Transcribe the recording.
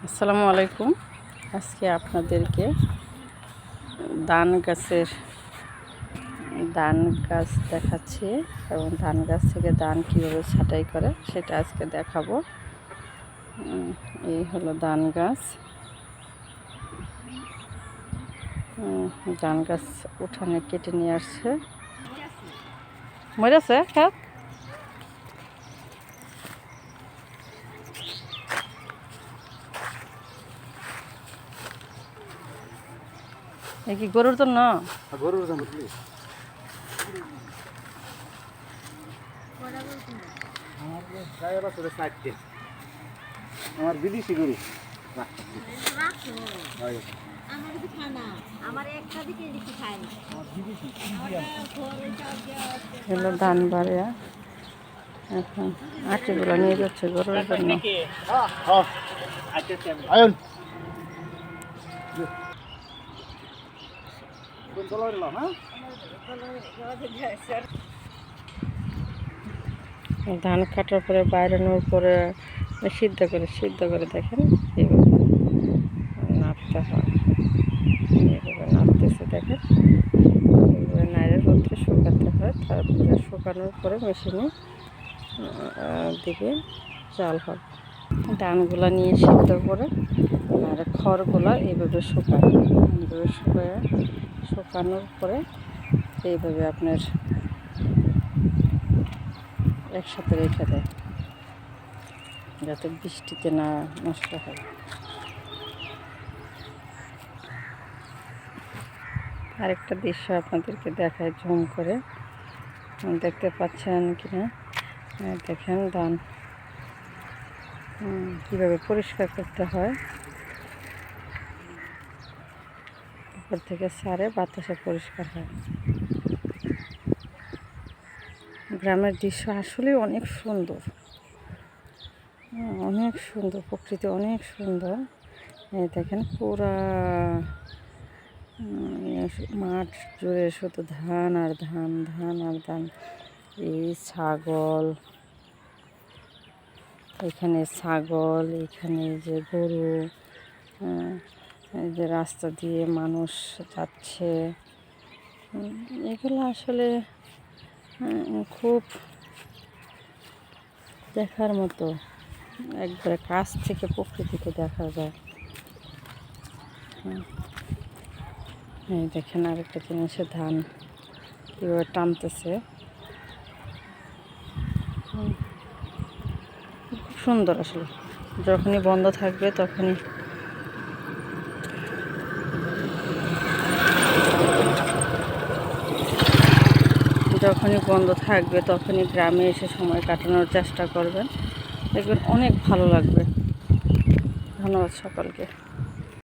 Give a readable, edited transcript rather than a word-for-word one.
আসসালামু আলাইকুম। আজকে আপনাদেরকে ধান গাছ দেখাচ্ছি এবং ধান গাছ থেকে ধান কীভাবে ছাঁটাই করে সেটা আজকে দেখাবো। এই হলো ধান গাছ। ধান গাছ উঠানে কেটে নিয়ে আসছে। মরেছে খাপ এ কি গরুর জন্য? গরুর জন্য আমার বিদেশি গরু হলো ধান বাড়িয়া এখন আটিগুলো নিয়ে যাচ্ছে গরুর জন্য। ধান কাটার পরে বাইরানোর পরে সিদ্ধ করে দেখেন এইভাবে নাড়তে হয়। এইভাবে নাড়তেছে দেখেন, এইভাবে নাড়ের রোদ্রে শুকাতে হয়। তারপরে শুকানোর পরে মেশিনে দিকে চাল হবে। ধানগুলা নিয়ে সিদ্ধ করে আর খড়গুলা এইভাবে শুকায়। এইভাবে শুকানোর পরে এইভাবে আপনার একসাথে রেখে দেয় যাতে বৃষ্টিতে না নষ্ট হয়। আরেকটা দৃশ্য আপনাদেরকে দেখায় জুম করে, দেখতে পাচ্ছেন কিনা দেখেন ধান কীভাবে পরিষ্কার করতে হয়। উপর থেকে সারে বাতাসে পরিষ্কার হয়। গ্রামের দৃশ্য আসলে অনেক সুন্দর, প্রকৃতি অনেক সুন্দর। এই দেখেন পুরা মাঠ জুড়ে শুধু ধান আর ধান, ধান আর ধান। এই ছাগল, এখানে ছাগল, এখানে যে গরু, এই যে রাস্তা দিয়ে মানুষ যাচ্ছে, এগুলো আসলে খুব দেখার মতো। একবারে কাছ থেকে প্রকৃতিকে দেখা যায়। এই দেখেন আরেকটা জিনিসে ধান কীভাবে টানতেছে, খুব সুন্দর আসলে। যখনই বন্ধ থাকবে তখনই তখনই গ্রামে এসে সময় কাটানোর চেষ্টা করবেন, দেখবেন অনেক ভালো লাগবে। ধন্যবাদ সকলকে।